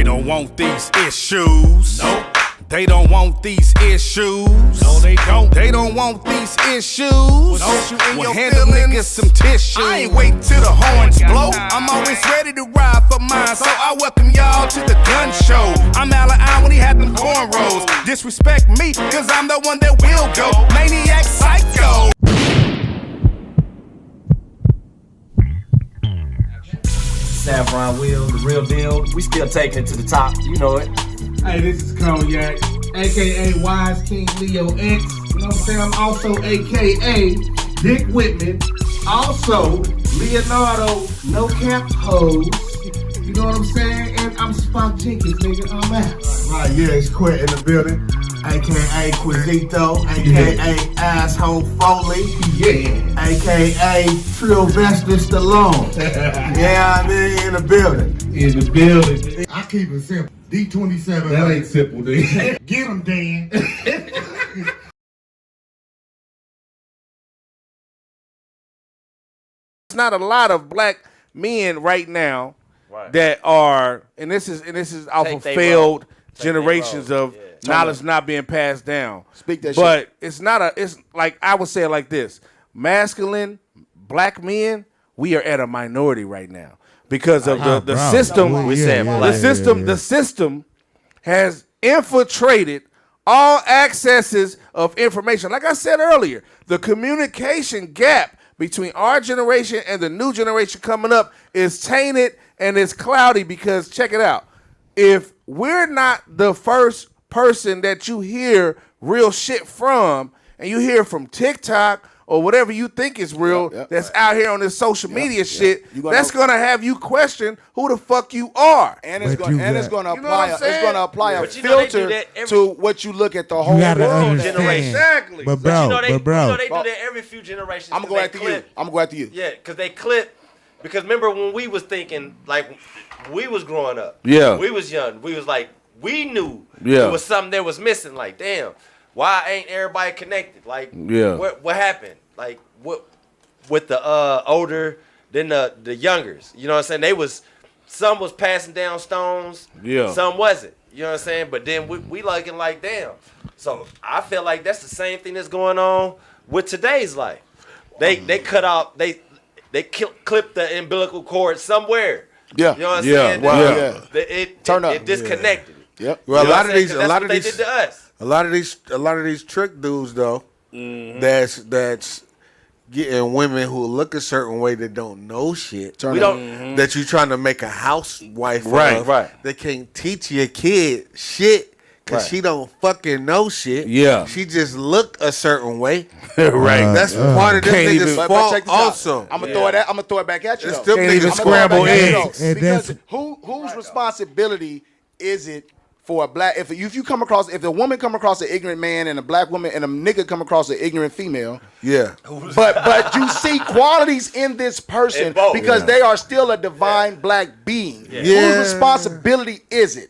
They don't want these issues. Nope. They don't want these issues. No, they don't. They don't want these issues. Well, hand them niggas some tissue. I ain't waiting till the horns blow. I'm always ready to ride for mine, so I welcome y'all to the gun show. I'm Algorithim when he had them cornrows. Disrespect me, cause I'm the one that will go. Maniac Psycho. Saffron Will, the real deal. We still taking it to the top, you know it. Hey, this is Cognac, aka Wise King Leo X. You know what I'm saying? I'm also aka Dick Whitman. Also Leonardo No Cap Hose. You know what I'm saying? And I'm Spock Jenkins, nigga. I'm out. Right, yeah, it's Quit in the building. AKA Quizito, AKA Asshole Foley, Yeah. AKA Sylvester Stallone. Yeah, I mean, in the building. In the building. I keep it simple. D27. That ain't simple, dude. Get him, Dan. It's not a lot of black men right now that are, and this is off of failed generations of knowledge not being passed down. Speak that but shit. it's like, I would say it like this: masculine black men, we are at a minority right now because of the system. The system has infiltrated all accesses of information. Like I said earlier, the communication gap between our generation and the new generation coming up is tainted and it's cloudy because, check it out, if we're not the first person that you hear real shit from, and you hear from TikTok or whatever you think is real that's out here on this social media shit, that's gonna have you question who the fuck you are. And it's gonna apply a But you know they do filter that every- to what you look at the whole You gotta world. understand. Exactly. But You know bro, they do that every few generations. I'm gonna go after you. I'm gonna go after you. Yeah, because they clip. Because remember when we was thinking, like, we was growing up. Yeah. We was young. We was like, we knew Yeah. it was something that was missing. Like, damn, why ain't everybody connected? Like, Yeah. what happened? Like, what with the older than the youngers? You know what I'm saying? They was, some was passing down stones. Yeah. Some wasn't. You know what I'm saying? But then we looking like, damn. So I feel like that's the same thing that's going on with today's life. They cut out, they clip the umbilical cord somewhere. Yeah. You know what I'm Yeah. saying? Wow. It disconnected. Yep. Well, You know what I'm saying? 'Cause that's what they did to us. a lot of these trick dudes though, that's getting women who look a certain way that don't know shit. We don't. That you trying to make a housewife Right, of. right. They can't teach your kid shit because Right. she don't fucking know shit. Yeah. She just look a certain way. Right. That's part of this Can't nigga's even- But fault check this out. also. I'm gonna throw it back at you. It's though. still Can't niggas even I'm gonna throw it scramble back at you, eggs. though. And Because that's- whose responsibility is it for a black, if you come across, if a woman come across an ignorant man and a black woman and a nigga come across an ignorant female, Yeah. but you see qualities in this person In both. because they are still a divine black being. Yeah. Whose responsibility is it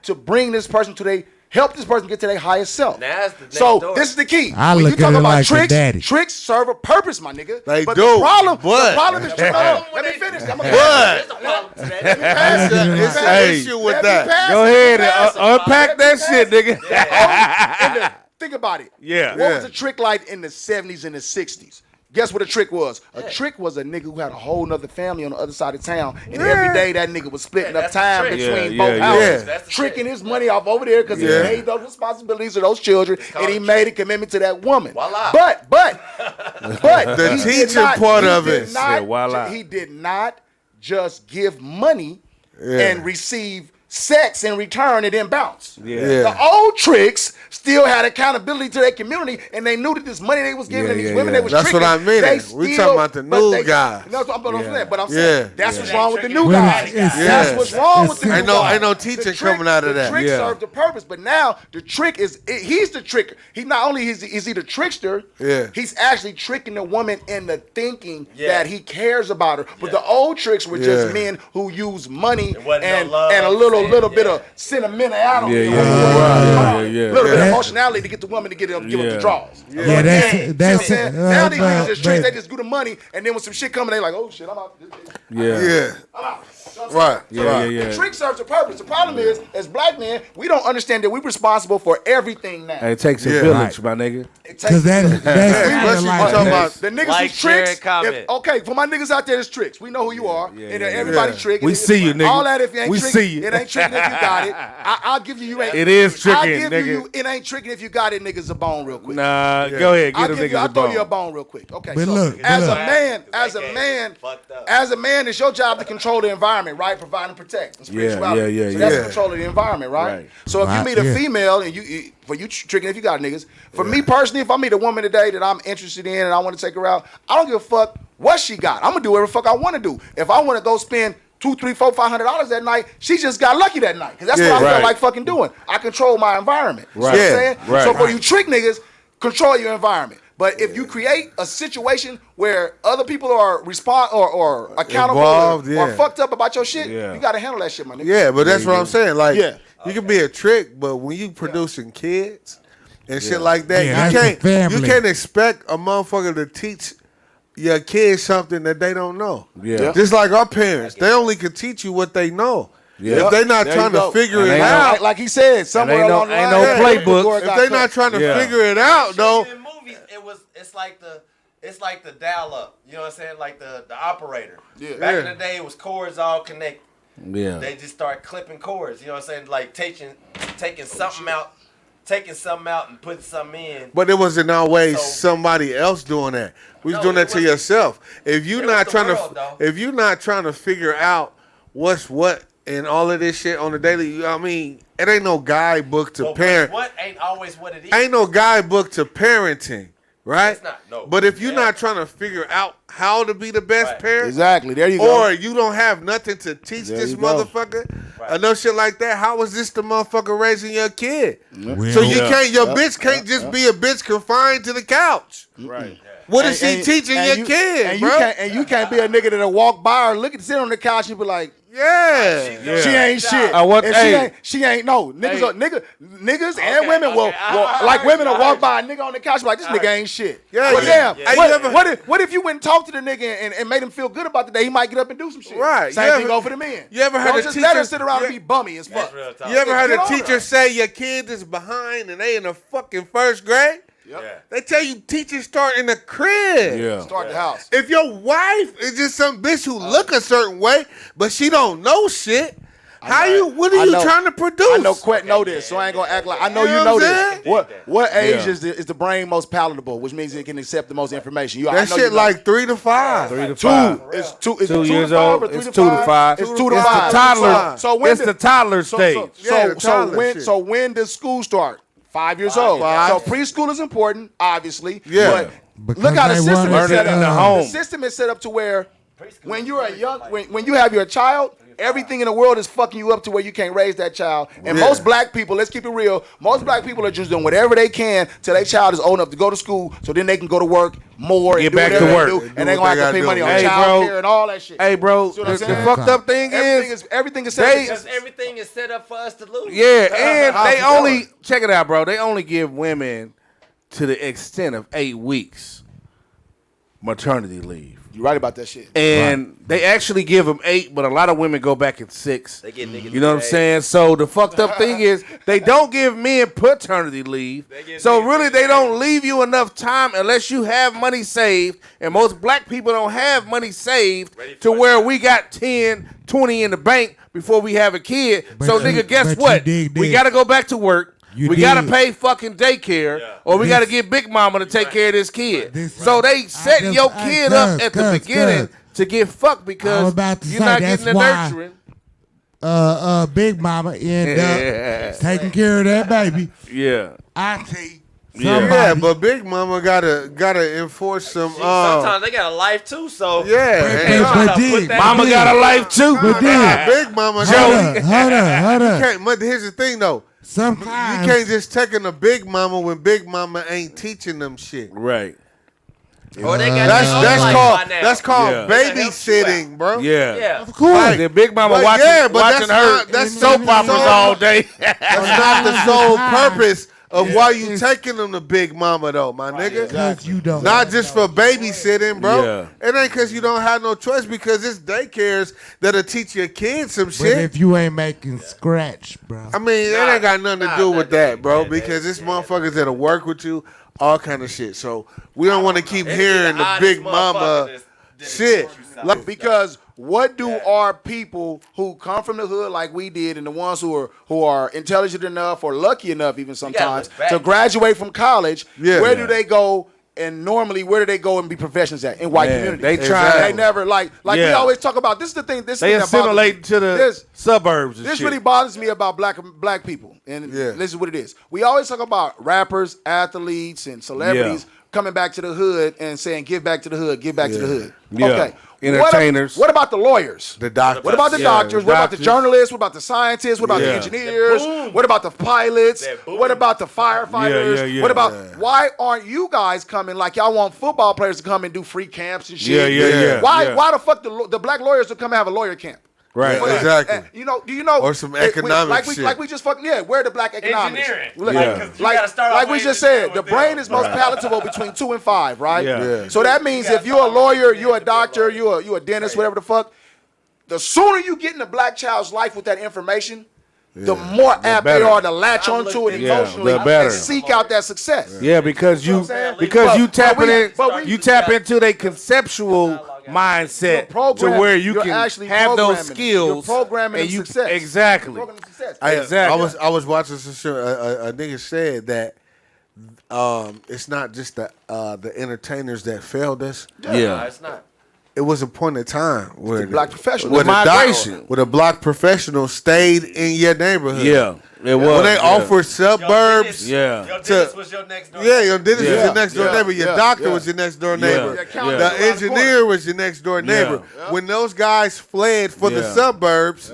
to bring this person to help this person get to their highest self? Now that's the next So door. this is the key. I When look you talk at it about like a tricks, daddy. tricks serve a purpose, my nigga. They but do, the problem but- is let me finish. I'm gonna But- There's a problem to that. That's it's an Hey. issue with Let me that. pass Go it, ahead pass and it. unpack that shit, nigga. Think about it. Yeah. What was a trick like in the 70s and the 60s? Guess what a trick was? A trick was a nigga who had a whole nother family on the other side of town, and every day that nigga was splitting up that's the time trick. between Yeah, both yeah, houses, yeah. That's the tricking trick. his money off over there because Yeah. he made those responsibilities to those children, called and he a made a commitment to that woman. Voila. But The he did teaching not- part he of did it. not Yeah, voila. He did not just give money and receive sex in return and then bounce. Yeah. The old tricks still had accountability to their community, and they knew that this money they was giving Yeah, and these yeah, women yeah. they was That's tricking. what I mean. they We still- talking about the but new they- guys. No, but I'm Yeah. saying that's what's wrong with the new Well, guys. it's- That's yeah. what's wrong with the new Ain't guys. no The teaching trick- coming out of the that. trick Yeah. served the purpose, but now the trick he's the tricker. He not only is he the trickster, Yeah. he's actually tricking the woman into thinking Yeah. that he cares about her. But the old tricks were Yeah. just men who use money It wasn't and no love, a little yeah. bit of sentimentality, Yeah, a yeah. little bit of Yeah. emotionality to get the woman to give them the draws. Yeah, Now that's now these niggas just tricks, but- they just do the money, and then when some shit coming, they like, oh shit, I'm out. Yeah. Yeah. Right. The trick serves a purpose. The problem is, as black men, we don't understand that we're responsible for everything now. It takes a village, my nigga. Because that's the niggas Like, who's share, tricks. comment. Okay, for my niggas out there, it's tricks. We know who you are. And everybody trick. We see you, nigga. All that if you ain't We tricking, see you. it ain't tricking if you got it. I'll give you ain't. It is tricking, I'll give nigga. you it ain't tricking if you got it, niggas a bone real quick. Nah, go ahead. Get them niggas I'll a throw bone. you a bone real quick. Okay, But so look, as look. a man, it's your job to control the environment, right? Provide and protect. And spirituality. yeah, So that's yeah. control of the environment, right? Right. So if you Right, meet a yeah. female and for you tricking if you got niggas. For me personally, if I meet a woman today that I'm interested in and I want to take her out, I don't give a fuck what she got. I'm gonna do whatever the fuck I want to do. If I want to go spend $200, $300, $400, $500 that night, she just got lucky that night because that's what I feel like fucking doing. I control my environment. Right. See what I'm saying? Right. So for you trick niggas, control your environment. But if you create a situation where other people are or accountable Involved, or fucked up about your shit, Yeah. you gotta handle that shit, my nigga. Yeah, but that's what I'm saying. Like, Yeah. you can be a trick, but when you producing kids and shit like that, Yeah, you that's the family. you can't expect a motherfucker to teach your kids something that they don't know. Yeah. Just like our parents, they only can teach you what they know. Yeah. If they not There trying you to go. figure And it ain't out, Like he said, somewhere ain't no- along the ain't line, no playbook. if they not trying to Yeah. figure it out, though, In movies, it's like the dial up. You know what I'm saying? Like the operator. Yeah. Back in the day, it was cords all connected. Yeah. They just start clipping cords. You know what I'm saying? Like taking something out and putting something in. but it wasn't always So- somebody else doing that. We was No, doing it that to wasn't. yourself. If you It not was the trying world, though. if you not trying to figure out what's what and all of this shit on the daily, I mean, it ain't no guidebook to But parent. what ain't always what it is. Ain't no guidebook to parenting, right? It's not, no. But if you're Yeah. not trying to figure out how to be the best Right. parent, Exactly. There you go. or you don't have nothing to teach There this you go. motherfucker, Right. no shit like that, how is this the motherfucker raising your kid? Well, So you can't, your bitch can't just be a bitch confined to the couch. Right. What is she teaching your kid, and bro? You can't be a nigga that'll walk by or sit on the couch and be like, Yeah. she ain't shit. what- And hey. she ain't no niggas. Niggas and women will I like heard women you, will I walk heard by a nigga on the couch and be like, this nigga ain't shit. Yeah, But yeah. damn, Hey, you ever- what if you went and talked to the nigga and made him feel good about the day? He might get up and do some shit. Right. Same You thing ever- go for the men. you ever heard Don't a just let her teacher- sit around and Yeah. be bummy as fuck. That's real talk. You ever heard Get a on teacher her. say your kid is behind and they in the fucking first grade? Yeah. They tell you teachers start in the crib. Yeah. Start the house. If your wife is just some bitch who look a certain way, but she don't know shit, what are you trying to produce? I know Quet know this, so I ain't gonna act like I know You you know know what I'm this. saying? What age Yeah. is the brain most palatable, which means it can accept the most information. I That know shit you know. like 3 to 5. 3 to Two. 5. It's two. It's 2 2 years to 5 old. or 3 It's to 2 to 5. 5. It's 2 to It's 5. the toddler. So when It's the toddler stage. Yeah, the toddler shit. So when does school start? 5 years old. Five. So preschool is important, obviously. Yeah. But Because look how the they system wanna is learn set it in the up. home. The system is set up to where when you're a young, when you have your child, everything in the world is fucking you up to where you can't raise that child. And Yeah. most black people, let's keep it real, most black people are just doing whatever they can till their child is old enough to go to school, so then they can go to work more and Get do back to whatever work. they do, Do and they what gonna they have to pay gotta money do. on Hey, child bro. care and all that shit. Hey, bro, See what the I'm saying? fucked up thing Everything is set they- up. Because everything is set up for us to lose. yeah, and How's they it only going? check it out, bro. They only give women to the extent of 8 weeks maternity leave. You right about that shit. And they actually give them 8, but a lot of women go back at 6. They get niggas You know what I'm saying? So the fucked up thing is they don't give men paternity leave. give So niggas really they don't leave you enough time unless you have money saved. And most black people don't have money saved Ready to for where it. we got 10, 20 in the bank before we have a kid. But So you- nigga, guess but you what? dig We this. got to go back to work. You We got to dig. pay fucking daycare, Yeah. or we got to This- get Big Mama to take care of this kid. This- So they set just- your I- kid up cuz, at the cuz, beginning cuz. to get fucked I because was about to you're say, not that's getting the why- nurturing. Big Mama end Yeah. up taking care of that baby. Yeah. Auntie, Yeah. somebody. Yeah, but Big Mama gotta enforce some. Sometimes they got a life too, so Yeah, But- and, but Sometimes dig, put that- Mama dig. got a life too. But dig. Big Mama. Hold up. Can't, but here's the thing though. Sometimes You can't just take in a Big Mama when Big Mama ain't teaching them shit. Right. or they got That's their own that's life called by now. that's called Yeah. babysitting, bro. Yeah. Yeah. of course. Like, the Big Mama But watching, yeah, but watching that's her not- that's soap not the operas sole- all day. That's not the sole purpose of why you taking them to Big Mama though, my nigga. Because you don't. Not just for babysitting, bro. Yeah. It ain't because you don't have no choice, because it's daycares that'll teach your kids some But shit. if you ain't making scratch, bro. I mean, it ain't got nothing to do with that, bro, because it's motherfuckers that'll work with you, all kind of shit. So we don't want to keep hearing the Big Mama shit. Like, because what do our people who come from the hood like we did, and the ones who are intelligent enough or lucky enough even sometimes to graduate from college, where do they go? And normally, where do they go and be professionals at? In white communities. They try. They never we always talk about. This is the thing. They assimilate to the suburbs. And this shit. really bothers me about black people, and this is what it is. We always talk about rappers, athletes, and celebrities coming back to the hood and saying, "Give back to the hood, give back to the hood." Yeah. Okay. Entertainers. What about the lawyers? The doctors. What about the doctors? What about the journalists? What about the scientists? What about the engineers? What about the pilots? What about the firefighters? What about why aren't you guys coming like y'all want football players to come and do free camps and shit? Why the fuck the black lawyers to come and have a lawyer camp? Right, exactly. Do you know? Or some economic shit. Like we just fucking where the black economics? Engineering. Like we just said, the brain is most palatable between 2 and 5, right? Yeah. So that means if you're a lawyer, you're a doctor, you're a dentist, whatever the fuck, the sooner you get in a black child's life with that information, the more apt they are to latch onto it emotionally and seek out that success. Yeah, because you tap into their conceptual mindset to where you can have those skills. You're programming and you success. Exactly. Exactly. I was watching some shit. A nigga said that it's not just the entertainers that failed us. No, it's not. It was a point in time where black professionals, where the black professionals stayed in your neighborhood. Yeah, it was. When they offered suburbs. Your dentist was your next door. Yeah, your dentist was your next door neighbor. Your doctor was your next door neighbor. The engineer was your next door neighbor. When those guys fled for the suburbs,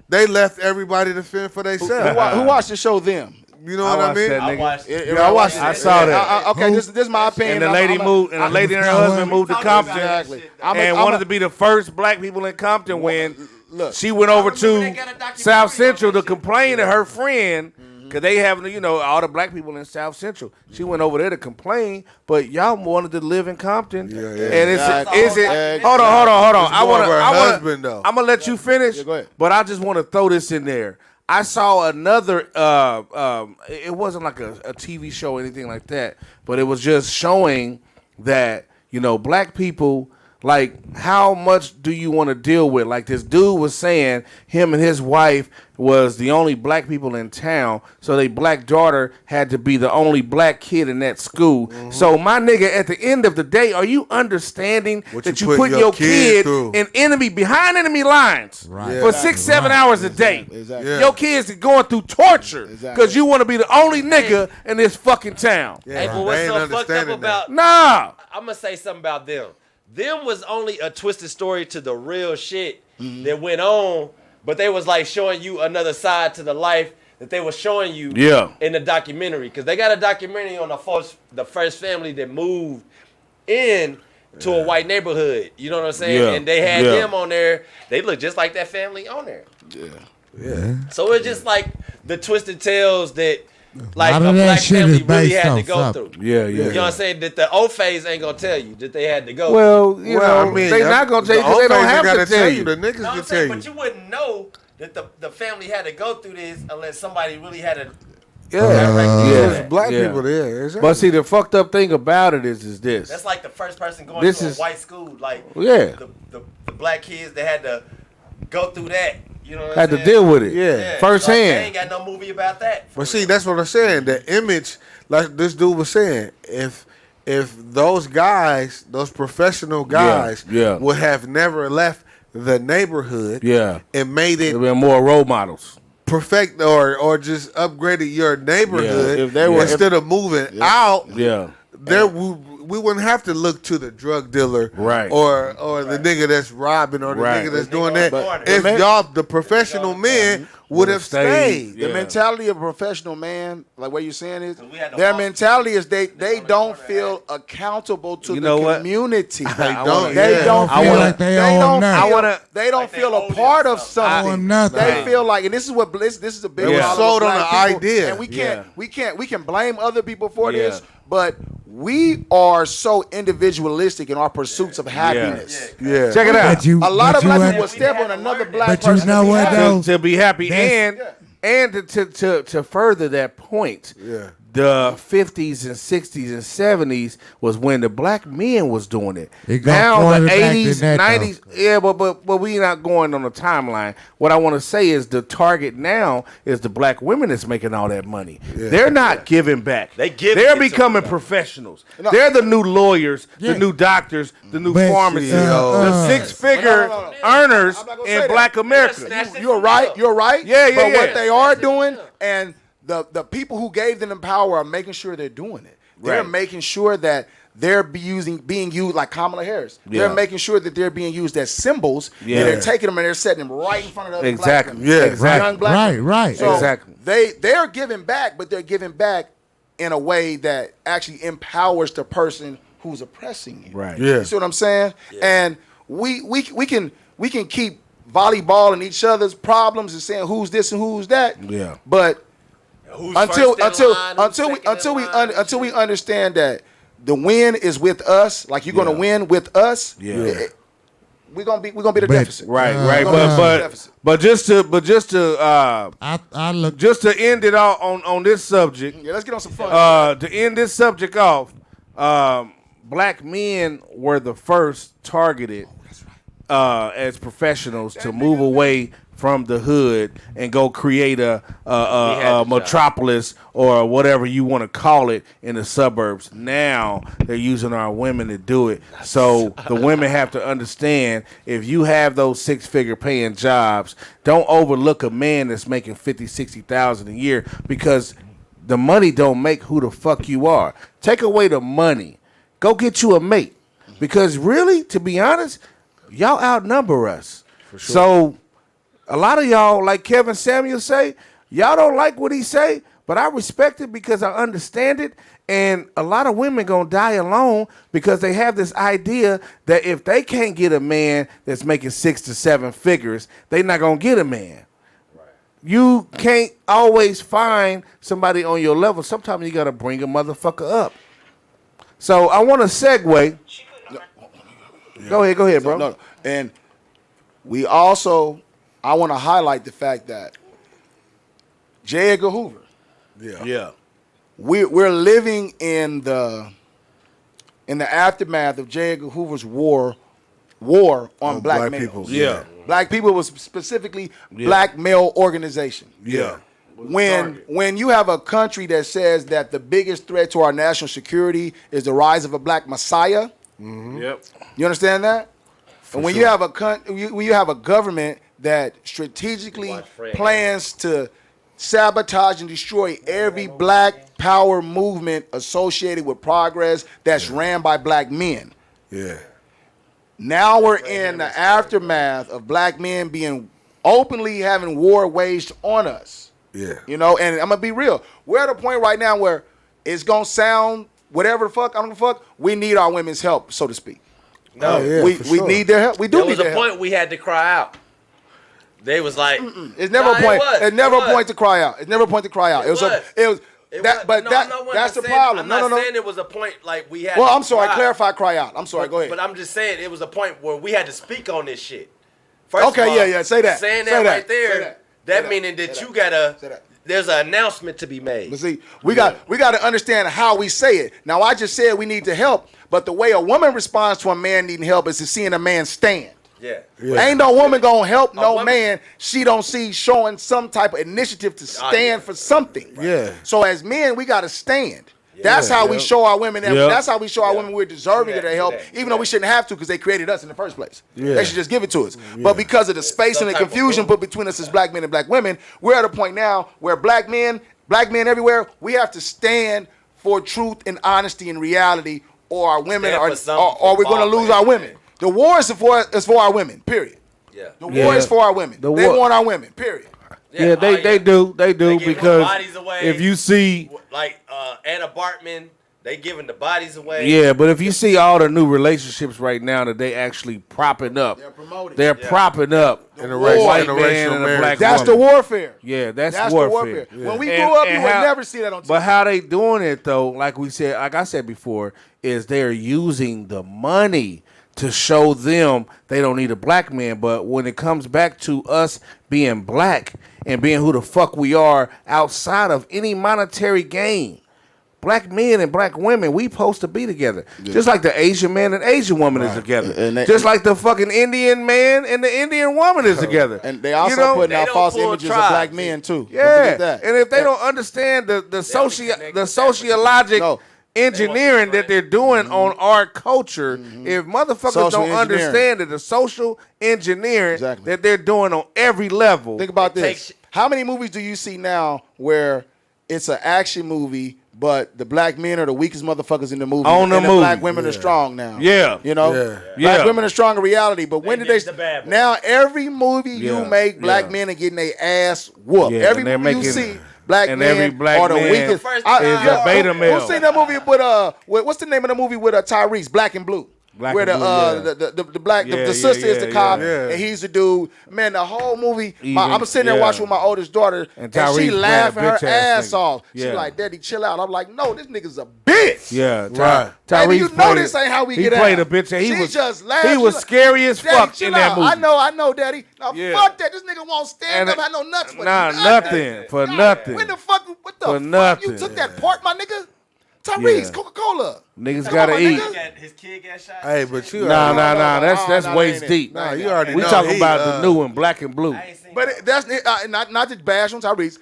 they left everybody to fend for themselves. Who watched the show Them? You know what I mean? I watched it. I watched it. I saw that. Okay, this is my opinion. And the lady and her husband moved to Compton and wanted to be the first black people in Compton when she went over to South Central to complain to her friend because they have, all the black people in South Central. She went over there to complain, but y'all wanted to live in Compton. And hold on. I'm gonna let you finish, but I just want to throw this in there. I saw another, it wasn't like a TV show or anything like that, but it was just showing that, black people, like, how much do you want to deal with? Like, this dude was saying him and his wife was the only black people in town, so their black daughter had to be the only black kid in that school. Mm-hmm. So, my nigga, at the end of the day, are you understanding that you put your kid in behind enemy lines for 6-7 hours a day? Exactly. Your kids are going through torture because you want to be the only nigga in this fucking town. Hey, but what's so fucked up about... Nah. I'm going to say something about them. Them was only a twisted story to the real shit that went on, but they was like showing you another side to the life that they was showing you in the documentary. Because they got a documentary on the first family that moved in to a white neighborhood. You know what I'm saying? Yeah. And they had them on there. They look just like that family on there. So it's just like the twisted tales that like a black family really had to go through. You know what I'm saying? That the old phase ain't gonna tell you that they had to go through. I mean, they not gonna tell you because they don't have to tell you. The niggas can tell you. But you wouldn't know that the family had to go through this unless somebody really had to. There's black people there. Exactly. But see, the fucked up thing about it is this. That's like the first person going to a white school. Like the black kids that had to go through that. You know what had to deal with it. Firsthand. They ain't got no movie about that. But see, that's what I'm saying. The image, like this dude was saying, if those guys, those professional guys, would have never left the neighborhood, and made it, there been more role models, perfect or just upgraded your neighborhood, if they were instead of moving out, we wouldn't have to look to the drug dealer, right, or the nigga that's robbing, or the nigga that's doing that. If y'all, the professional men, would have stayed. The mentality of a professional man, like what you're saying is, their mentality is they don't feel accountable to the community. They don't feel a part of something. They feel like, and this is a big problem. Sold on the idea, and we can blame other people for this, but we are so individualistic in our pursuits of happiness. Yeah. Check it out. A lot of black people will step on another black person to be happy. And to further that point, the 50s and 60s and 70s was when the black men was doing it. Now the 80s, 90s, but we not going on the timeline. What I want to say is the target now is the black women that's making all that money. They're not giving back. They're becoming professionals. They're the new lawyers, the new doctors, the new pharmacists, the six-figure earners in black America. You're right. Yeah. But what they are doing, and the people who gave them the power are making sure they're doing it. They're making sure that they're being used like Kamala Harris. They're making sure that they're being used as symbols. And they're taking them and they're setting them right in front of the other black women. Young black women. Right. So they're giving back, but they're giving back in a way that actually empowers the person who's oppressing you. Right. You see what I'm saying? And we can keep volleyballing each other's problems and saying who's this and who's that. Yeah. But until we understand that the win is with us, like you're gonna win with us. We're gonna be the deficit. Right. But just to end it all on this subject. Yeah, let's get on some fun. To end this subject off, black men were the first targeted as professionals to move away from the hood and go create a metropolis or whatever you want to call it in the suburbs. Now they're using our women to do it. So the women have to understand, if you have those six-figure paying jobs, don't overlook a man that's making $50,000-$60,000 a year, because the money don't make who the fuck you are. Take away the money. Go get you a mate. Because really, to be honest, y'all outnumber us. For sure. So a lot of y'all, like Kevin Samuel say, y'all don't like what he say, but I respect it because I understand it. And a lot of women gonna die alone because they have this idea that if they can't get a man that's making 6 to 7 figures, they not gonna get a man. Right. You can't always find somebody on your level. Sometimes you gotta bring a motherfucker up. So I want to segue. Go ahead, bro. No. And we also, I want to highlight the fact that J. Edgar Hoover. Yeah. We're living in the aftermath of J. Edgar Hoover's war on black males. Yeah. Black people was specifically black male organization. Yeah. When you have a country that says that the biggest threat to our national security is the rise of a black messiah. Mm-hmm. Yep. You understand that? And when you have a government that strategically plans to sabotage and destroy every black power movement associated with progress that's ran by black men. Yeah. Now we're in the aftermath of black men being openly having war waged on us. Yeah. You know, and I'm gonna be real. We're at a point right now where it's gonna sound whatever the fuck, I don't give a fuck. We need our women's help, so to speak. No, we need their help. We do need their help. There was a point we had to cry out. They was like, it's never a point. It's never a point to cry out. It's never a point to cry out. It was. That's the problem. I'm not saying it was a point like we had. Well, I'm sorry. Clarify, cry out. I'm sorry. Go ahead. But I'm just saying it was a point where we had to speak on this shit. Okay, say that. Saying that right there, that meaning that you gotta. There's an announcement to be made. But see, we got to understand how we say it. Now, I just said we need to help, but the way a woman responds to a man needing help is to seeing a man stand. Yeah. Ain't no woman gonna help man she don't see showing some type of initiative to stand for something. Right. Yeah. So as men, we gotta stand. That's how we show our women that. That's how we show our women we're deserving of their help, even though we shouldn't have to because they created us in the first place. They should just give it to us. But because of the space and the confusion put between us as black men and black women, we're at a point now where black men everywhere, we have to stand for truth and honesty and reality or our women Stand are, for something or we're for going to all lose our women. women. The war is for our women. Period. Yeah. The war is for our women. They want our women. Period. Yeah, they do because bodies away. if you see like Anna Bartman, they giving the bodies away. Yeah, but if you see all the new relationships right now that they actually propping up, they're propping up in a white man and a black That's woman. the warfare. Yeah, that's warfare. warfare. When we grew up, you would never see that on TV. But how they doing it though? Like I said before, is they're using the money to show them they don't need a black man. But when it comes back to us being black and being who the fuck we are outside of any monetary gain, black men and black women, we supposed to be together. Yeah. Just like the Asian man and Asian woman is together. Just like the fucking Indian man and the Indian woman is together. And they also putting out false images of black men too. Yeah. And if they don't understand the sociologic engineering that they're doing on our culture, if motherfuckers don't understand that the social engineering that they're doing on every level. Think about this. How many movies do you see now where it's an action movie, but the black men are the weakest motherfuckers in the movie, and the black women are strong now? Yeah. You know? Black women are strong in reality, but when did they... Now, every movie you make, black men are getting their ass whooped. Every movie you see... Black men are the weakest. Is a beta male. Who's seen that movie with what's the name of the movie with Tyrese? Black and Blue. Where the sister is the cop and he's the dude. Man, the whole movie. I'm sitting there watching with my oldest daughter, and she laughing her ass off. She like, "Daddy, chill out." I'm like, "No, this nigga's a bitch." Yeah, right. Baby, you know this ain't how we get out. He played a bitch, and she just laughed. He was scary as fuck in that movie. I know, Daddy. Now fuck that. This nigga won't stand up. I know nuts for nothing. For nothing. When the fuck? What the fuck? You took that part, my nigga. Tyrese, Coca-Cola. Niggas gotta eat. His kid got shot. Hey, but you nah. That's waist deep. Nah, you already we know. Talking about the new one, Black and Blue. But that's not to bash on Tyrese.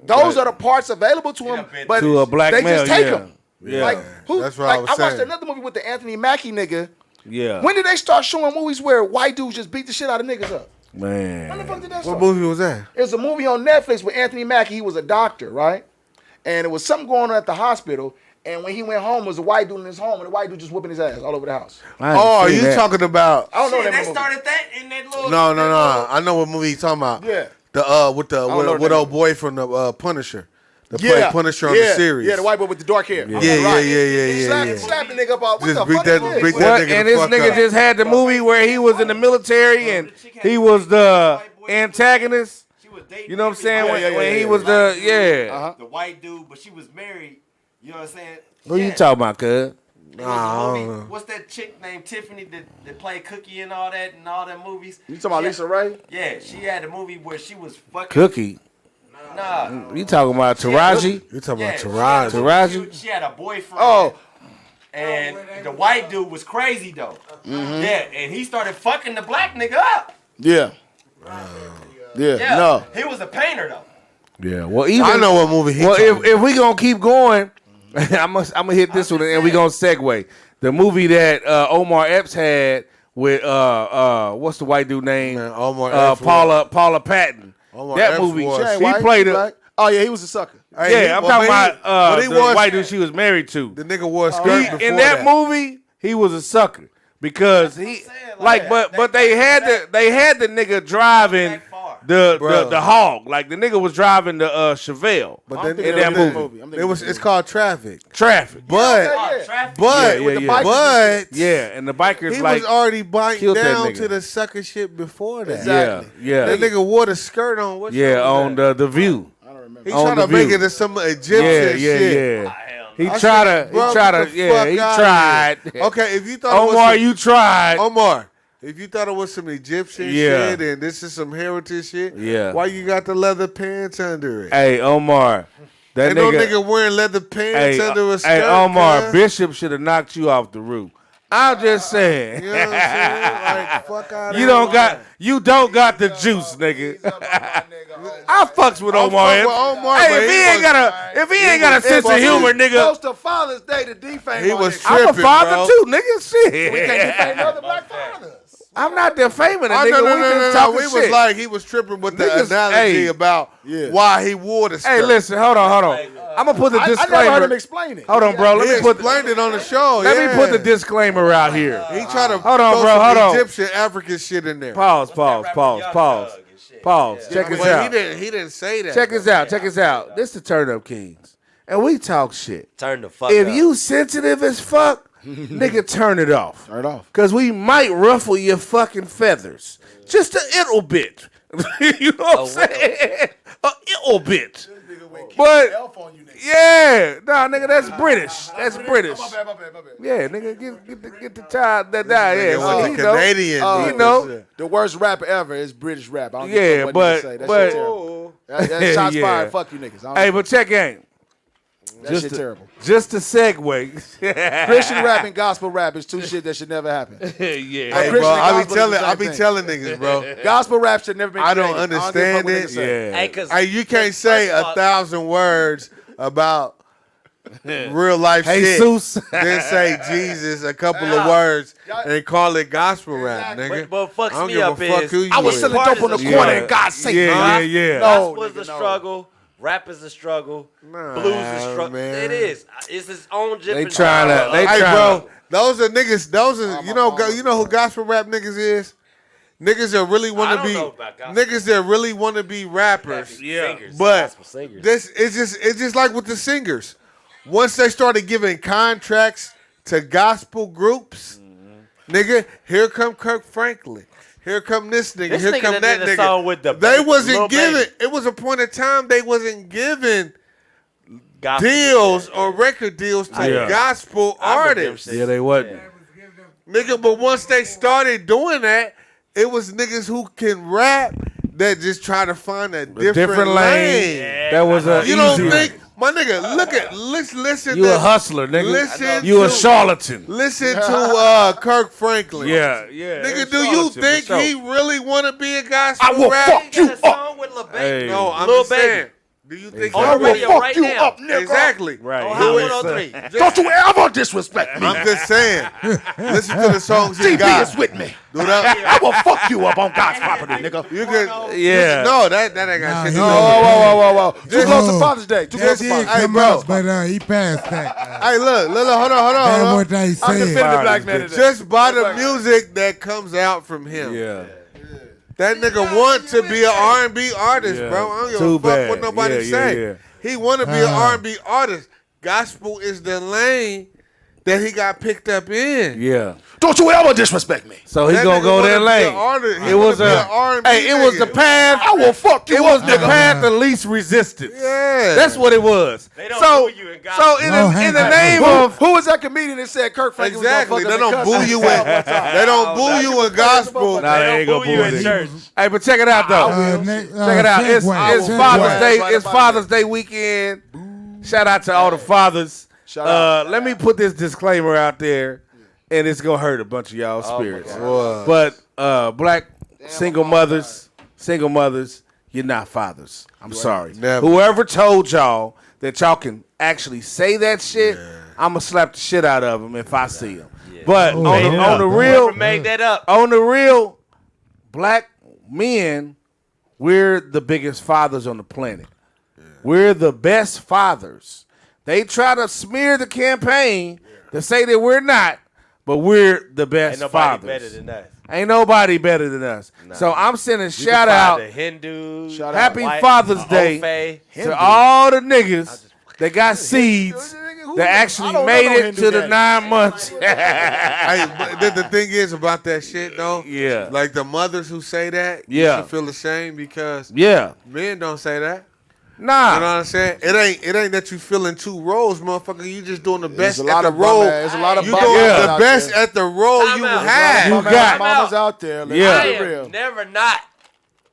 Those are the parts available to him. But to a black they male, just take them. Yeah. Like who? That's what I was I watched saying. another movie with the Anthony Mackie nigga. Yeah. When did they start showing movies where white dudes just beat the shit out of niggas up? Man. When the fuck did that What start? movie was that? It was a movie on Netflix with Anthony Mackie. He was a doctor, right? And it was something going on at the hospital. And when he went home, it was a white dude in his home, and the white dude just whooping his ass all over the house. Oh, you talking about? I don't know that They movie. started that in that little. No. I know what movie you talking about. Yeah. With old boy from the Punisher. The play Punisher on the series. Yeah, the white boy with the dark hair. Yeah. Slap the nigga up all. What Just the beat fuck that is this? nigga And the this fuck nigga up. just had the movie where he was in the military and he was the antagonist. You know what I'm saying? When he was the the white dude, but she was married. You know what I'm saying? Who you talking about, cuz? What's that chick named Tiffany that played Cookie and all that movies? You talking about Lisa Ray? Yeah, she had a movie where she was fucking Cookie. Nah. You talking about Taraji? You talking about Taraji? She had a boyfriend. Oh. And the white dude was crazy though. Yeah, and he started fucking the black nigga up. Yeah. Yeah. No. He was a painter though. Yeah. Well, even I know what movie he. Well, if we gonna keep going, I'm gonna hit this one and we gonna segue. The movie that Omar Epps had with what's the white dude name? Omar Epps. Paula Patton. Omar That Epps movie, was. he played it. Oh yeah, he was a sucker. Hey, Yeah, I'm talking about the white dude she was married to. The nigga wore a skirt before In that movie, he was a sucker because he but they had the nigga driving the hog. Like the nigga was driving the Chevelle. But then in that movie. It's called Traffic. But and the bikers he like was already biting that down nigga. to the sucker shit before that. Exactly. Yeah. That nigga wore the skirt on. What on the View. He on trying to The make View. it to some Egyptian shit. He tried. Okay, if you thought Omar, you tried. Omar, if you thought it was some Egyptian shit and this is some heritage shit, why you got the leather pants under it? Hey, Omar. That Ain't no nigga wearing leather pants under a skirt. Hey, Omar, cuz. Bishop should have knocked you off the roof. I'm just saying. You know what I'm saying? Like, fuck out You don't got the juice, nigga. I fucks with Omar. Hey, if he ain't got a sense of humor, nigga. Close to Father's Day to defame. He was I'm a tripping, father bro. too, nigga. Shit. We can't defame other black fathers. I'm not defaming a Oh, nigga. no. We was shit. like, he was tripping with the Niggas, analogy about why he wore the skirt. Hey, listen, hold on. I'm gonna put the disclaimer. I never heard him explain it. Hold on, bro. He explained it on the show. Let me put the disclaimer out here. He tried to hold on, throw bro. some Hold on. Egyptian African shit in there. Pause. Check this out. He didn't say that. Check this out. This the Turn Up Kings, and we talk shit. Turn the fuck If up. you sensitive as fuck, nigga, turn it off. Turn it off. Cause we might ruffle your fucking feathers, just a little bit. You know what I'm saying? A little bit. But yeah, nah, nigga, that's British. That's British. My bad. Yeah, nigga, get the child that die. Yeah, Nigga with he the know. Canadian. He know. The worst rapper ever is British rap. I don't Yeah, give a fuck what niggas say. That but shit terrible. That shots Yeah. fired. Fuck you niggas. I don't Hey, give a but check game. That shit terrible. Just a segue. Christian rap and gospel rap is two shit that should never happen. Yeah. Hey, Christian bro, and gospel is the I same be thing. telling niggas, bro. Gospel rap should never be I don't created. understand give a it. fuck what niggas say. Yeah. Hey, 'cause Hey, you can't say first of all- 1,000 words about real life Jesus. shit. Then say Jesus a couple of words and call it gospel rap, nigga. But fucks I don't me give up a fuck is who you I was is. selling Part dope on the is a corner struggle. and God sake. Yeah. No, Gospel is a nigga, no. struggle. Rap is a struggle. Nah, Blues is a struggle. man. It is. It's its own They different. trying to. They Hey, trying bro, to. those are niggas. Those are you know who gospel rap niggas is. Niggas that really want I to don't be know about gospel. niggas that really want to be rappers. Singers, But gospel singers. this it's just like with the singers. Once they started giving contracts to gospel groups, nigga, here come Kirk Franklin. Here come this nigga. This Here nigga come that that did a nigga. song with the They Lil wasn't giving. Baby. It was a point in time they wasn't giving Gospel. deals or record deals to Yeah. gospel I remember them artists. shit. Yeah, they wasn't. Nigga, but once they started doing that, it was niggas who can rap that just try to find a different lane. lane. That was a You don't easy think, my nigga, listen You to a hustler, nigga. Listen You a to- charlatan. Listen to Kirk Franklin. Yeah. Nigga, do you think he really want to be a gospel I will rapper? fuck you Got a song with Lil Baby. Hey. No, I'm Lil just saying. Baby. Do you think On he the I will really? radio fuck right you now. up, nigga. Right. Oh, Hot 103. Don't you ever disrespect me. I'm just saying. Listen to the songs he DB got. is with me. Do that. I will fuck you up on God's property, nigga. You can. Yeah. No, that ain't got Nah, shit he to do don't. with it. Whoa. Too close to Father's Day. Too close He to did Father's Day. Hey, come bro. out, but he passed that. Hey, look, hold on. That what they I'm said. defending the black man today. Just by the music that comes out from him. Yeah. That nigga want to be an R&B artist, Yeah. bro. I don't give Too a fuck bad. what nobody Yeah, say. yeah. He want to be an R&B artist. Gospel is the lane that he got picked up in. Yeah. Don't you ever disrespect me. So he That gonna nigga go wanna that be lane. an artist. He It was wanna be a an R&B hey. It was the nigga. path. I will fuck you It was up, the nigga. path of least resistance. Yeah. That's what it was. They don't so, boo you in gospel. so in the name of Who was that comedian that said Kirk Franklin Exactly. was They gonna don't fuck boo up you and in. cuss one time? They don't boo you in gospel. Nah, they ain't gonna boo you boo in it. church. Hey, but check it out though. Check it out. It's Father's Day. Right It's about Father's Day weekend. Shout out to all the fathers. Shout out. Let me put this disclaimer out there, and it's gonna hurt a bunch of y'all spirits. But black single mothers, you're not fathers. I'm sorry. Never. Whoever told y'all that y'all can actually say that shit, I'ma slap the shit out of them if I see them. But on the real, Whoever made that up. on the real, black men, we're the biggest fathers on the planet. We're the best fathers. They try to smear the campaign to say that we're not, but we're the best Ain't nobody fathers. better than us. Ain't nobody better than us. So I'm sending You shout can out, find the Hindus. Happy white, Father's Day Ofe. to all the niggas that got seeds that actually made it to the 9 months. Hey, but the thing is about that shit, though. Yeah. Like the mothers who say that, Yeah. you should feel ashamed because Yeah. men don't say that. Nah. You know what I'm saying? It ain't that you filling two roles, motherfucker. You just doing the best There's a at lot the of role. bum ass. There's a lot of You bum doing ass the out best there. at the role Time you out. have. You got- mamas out there. Let's Yeah. I be am real. never not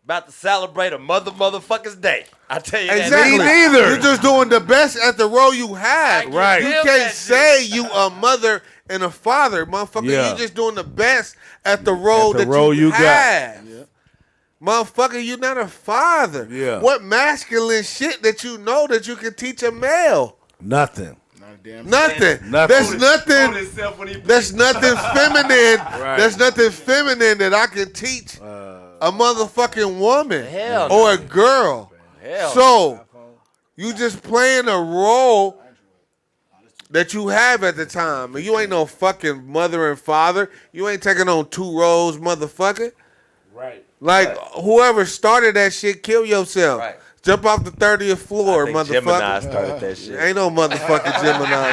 about to celebrate a motherfucker's day. I tell you Exactly. that. Me neither. You're just doing the best at the role you have. Right. You Feel can't that say you a mother and a father, motherfucker. Yeah. You just doing the best at the role At the that role you got. have. Motherfucker, you're not a father. Yeah. What masculine shit that you know that you can teach a male? Nothing. Nothing. There's nothing. There's nothing feminine. Right. There's nothing feminine that I can teach a motherfucking woman or a girl. So you just playing a role that you have at the time. And you ain't no fucking mother and father. You ain't taking on two roles, motherfucker. Right. Like, whoever started that shit, kill yourself. Right. Jump off the 30th floor, motherfucker. Gemini started that shit. Ain't no motherfucking Gemini.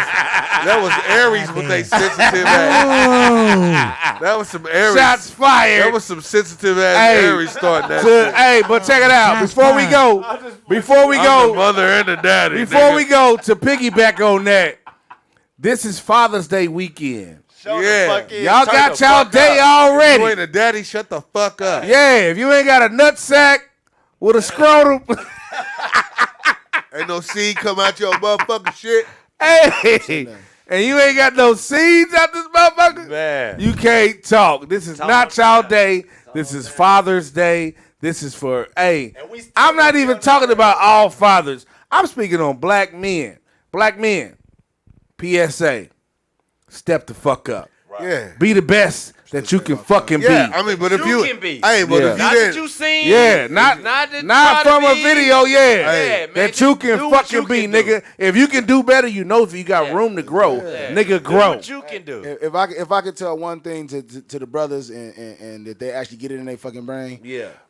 That was Aries with they sensitive ass. That was some Aries. Shots fired. That was some sensitive ass Aries starting that shit. Hey, but check it out. Before we go, the mother and the daddy. Before we go to piggyback on that, this is Father's Day weekend. Y'all got y'all day already. You ain't a daddy, shut the fuck up. Yeah, if you ain't got a nutsack with a scrotum. Ain't no seed come out your motherfucking shit. Hey, and you ain't got no seeds out this motherfucker. Man, you can't talk. This is not y'all day. This is Father's Day. This is for, I'm not even talking about all fathers. I'm speaking on black men. Black men. PSA. Step the fuck up. Right. Yeah. Be the best that you can fucking be. I mean, but if you can be. Hey, but if you not didn't. That you seen. Yeah, not from a video, man, that you can fucking be, nigga. If you can do better, you know if you got room to grow. Nigga, grow. Do what you can do. If I could tell one thing to the brothers and that they actually get it in their fucking brain,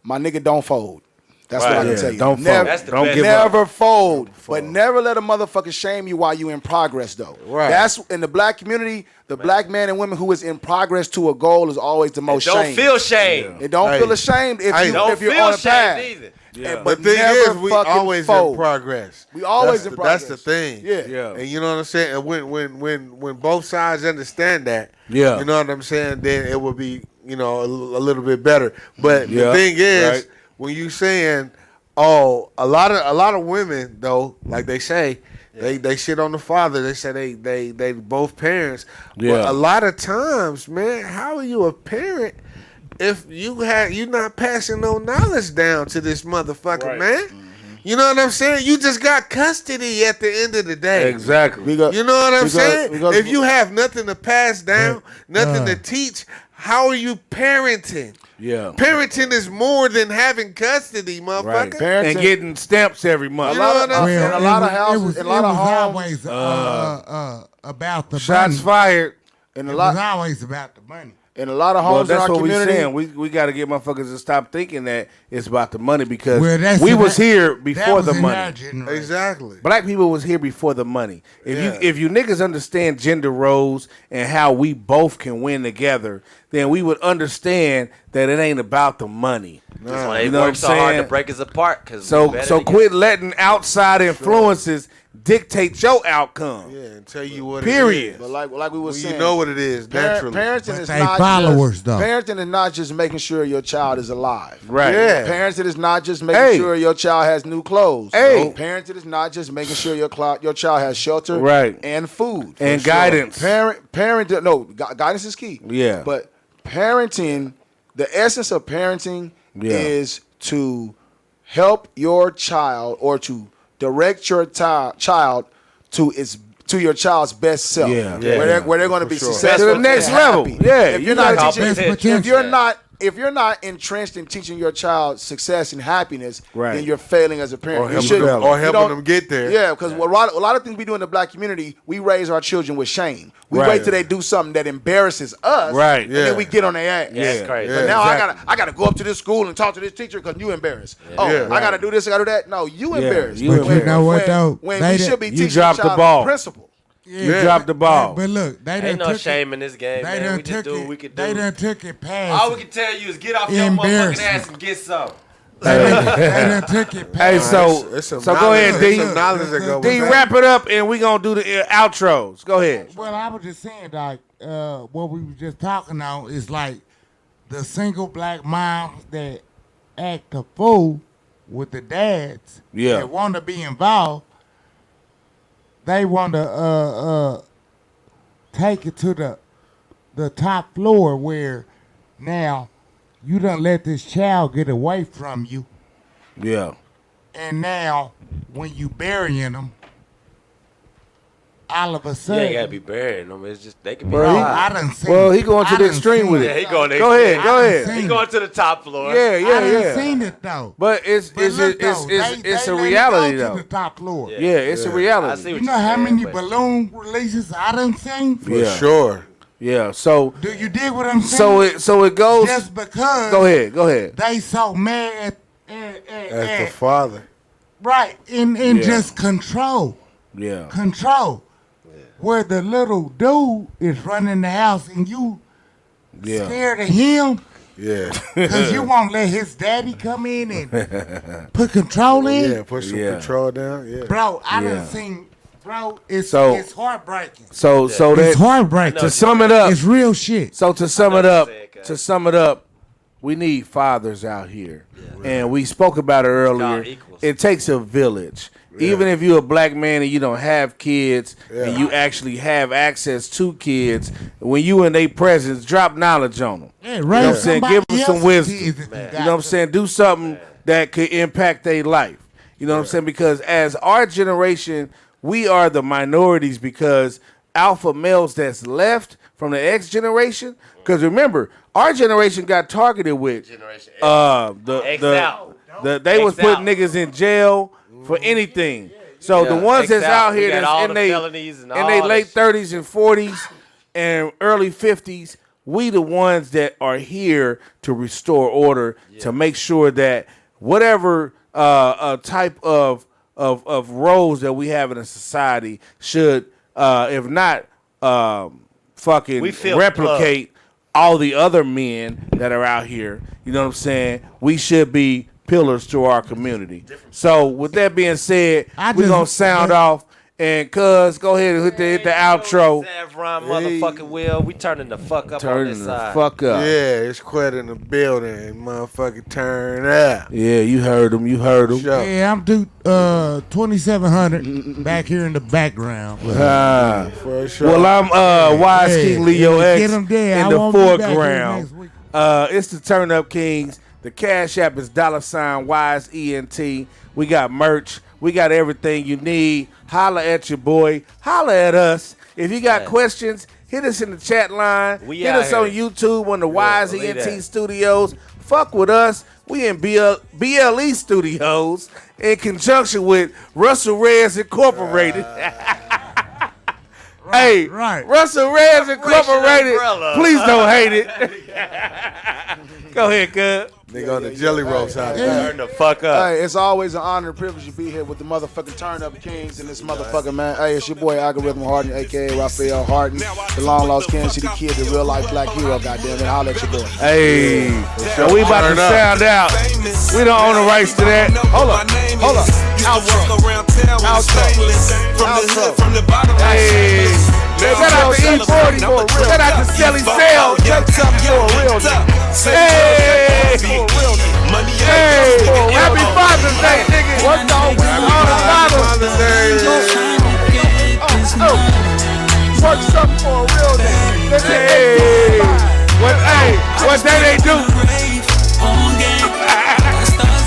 my nigga don't fold. That's what I can tell you. Don't fold. Never fold. But never let a motherfucker shame you while you in progress, though. Right. That's in the black community. The black man and women who is in progress to a goal is always the most shamed. Don't feel shame. It don't feel ashamed if you're on a path. Either. Yeah. But the thing is, we always fold. in progress. We always in progress. That's the thing. Yeah. And you know what I'm saying? And when both sides understand that, you know what I'm saying, then it will be, a little bit better. But the thing is, when you saying, a lot of women though, like they say, they shit on the father. They say they both parents. Yeah. But a lot of times, man, how are you a parent if you're not passing no knowledge down to this motherfucker, man? Mm-hmm. You know what I'm saying? You just got custody at the end of the day. Exactly. You know what I'm saying? If you have nothing to pass down, nothing to teach, how are you parenting? Yeah. Parenting is more than having custody, motherfucker. Right. And getting stamps every month. In a lot of houses, in a lot of homes. Always about the shots money. Fired. It was always about the money. In a lot of homes in our community. That's what we're saying. We got to get motherfuckers to stop thinking that it's about the money because we was here before the money. Exactly. Black people was here before the money. If you niggas understand gender roles and how we both can win together, then we would understand that it ain't about the money. That's why they work so hard to break us apart. So quit letting outside influences dictate your outcome. Yeah, and tell you what Period. it is. But like we were saying, you know what it is naturally. Parenting is not just making sure your child is alive. Right. Yeah. Parenting is not just making sure your child has new clothes. Hey. Parenting is not just making sure your child has shelter and food. And guidance. Guidance is key. Yeah. But parenting, the essence of parenting is to help your child or to direct your child to your child's best self. Yeah. Where they're going to be successful to the next level. Yeah. If you're not entrenched in teaching your child success and happiness, then you're failing as a parent. Or helping them get there. Yeah, because a lot of things we do in the black community, we raise our children with shame. We wait till they do something that embarrasses us, and then we get on their ass. That's crazy. But now I gotta go up to this school and talk to this teacher because you embarrassed. I gotta do this, I gotta do that. No, you embarrassed. But you know what though? When we should be teaching dropped the ball. Principle. You dropped the ball. But look, they ain't no shame in this game, man. We just do what we can do. They done took it past. All we can tell you is get off your motherfucking ass and get some. They done took it past. Hey, so go ahead, D. D, wrap it up, and we gonna do the outros. Go ahead. Well, I was just saying, like, what we were just talking on is like the single black moms that act a fool with the dads that want to be involved. They want to take it to the top floor where now you done let this child get away from you. Yeah. And now when you burying them, all of a You sudden. ain't gotta be burying them. It's just they can be. Bro, alive. I done seen. Well, he going to the extreme with it. Yeah, he going. Go ahead. He going to the top floor. Yeah. I done seen it though. But it's But look, though, it's they a let it reality go though. to the top floor. Yeah, it's a reality. I see what You know you're how saying, many but- balloon releases I done seen? For sure. Yeah. So Do you dig what I'm saying? so it goes. Just because. Go ahead. They so mad at As the father. right in just control. Yeah. Control. Where the little dude is running the house and you scared of him Yeah. because you won't let his daddy come in and put control in. Yeah, push some control down. Yeah. Bro, I done seen, bro, it's heartbreaking. So It's that heartbreaking. to sum it up, It's real shit. So to sum it up, we need fathers out here, and we spoke about it earlier. It takes a village. Even if you're a black man and you don't have kids, and you actually have access to kids, when you in their presence, drop knowledge on them. Yeah, right. You know what I'm saying? Give them some wisdom. You You know what I'm saying? Do something that could impact their life. You know what I'm saying? Because as our generation, we are the minorities because alpha males that's left from the X generation. Because remember, our generation got targeted with they was putting niggas in jail for anything. So the ones that's out here that's in their late 30s and 40s and early 50s, we the ones that are here to restore order, to make sure that whatever type of roles that we have in a society should, if not fucking replicate all the other men that are out here. You know what I'm saying? We should be pillars to our community. So with that being said, we're going to sound off. And Cuz, go ahead and hit the outro. Savron motherfucking Will. We turning the fuck up on this side. Fuck up. Yeah, it's quite in the building. Motherfucking turn up. Yeah, you heard him. Sure. Yeah, I'm due 2,700 back here in the background. For sure. Well, I'm Wise King Leo X get 'em there. in I the won't be back here foreground. next week. It's the Turn Up Kings. The Cash App is $Wise ENT. We got merch. We got everything you need. Holla at your boy. Holla at us. If you got questions, hit us in the chat line. Hit us on YouTube on the Wise ENT Studios. Fuck with us. We in BLE Studios in conjunction with Russell Reyes Incorporated. Hey, Russell Reyes Incorporated. Please don't hate it. Go ahead, cuz. Nigga on the jelly rolls out there. Turn the fuck up. Hey, it's always an honor and privilege to be here with the motherfucking Turn Up Kings and this motherfucking man. Hey, it's your boy Algorithim Harton, a.k.a. Raphael Harton, the long-lost Kansas City kid, the real-life black hero, goddamn it. Holla at your boy. Hey, so we about to sound out. We don't own the rights to that. Hold up. Outro. Hey. Shout out to E40 for real. Shout out to Shelly Sales. For real. Hey. Hey. Happy Father's Day, nigga. What's on with all the Father's Day? Work something for a real nigga. Hey. What day they do?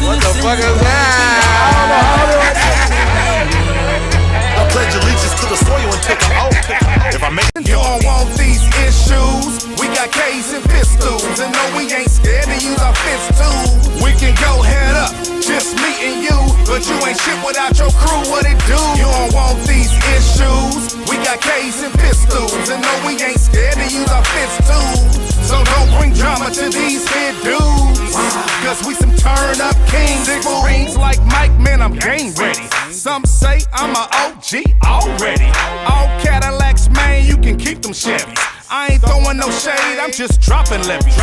What the fuck is that? I pledge allegiance to the soil and take an oath. If I make you don't want these issues, we got K's and pistols, and no, we ain't scared to use our fists too. We can go head up, just me and you, but you ain't shit without your crew. What it do? You don't want these issues. We got K's and pistols, and no, we ain't scared to use our fists too. So don't bring drama to these here dudes, cause we some turn up kings. Rings like Mike, man, I'm game ready. Some say I'm a OG already. All Cadillacs, man, you can keep them Chevys. I ain't throwing no shade, I'm just dropping levies.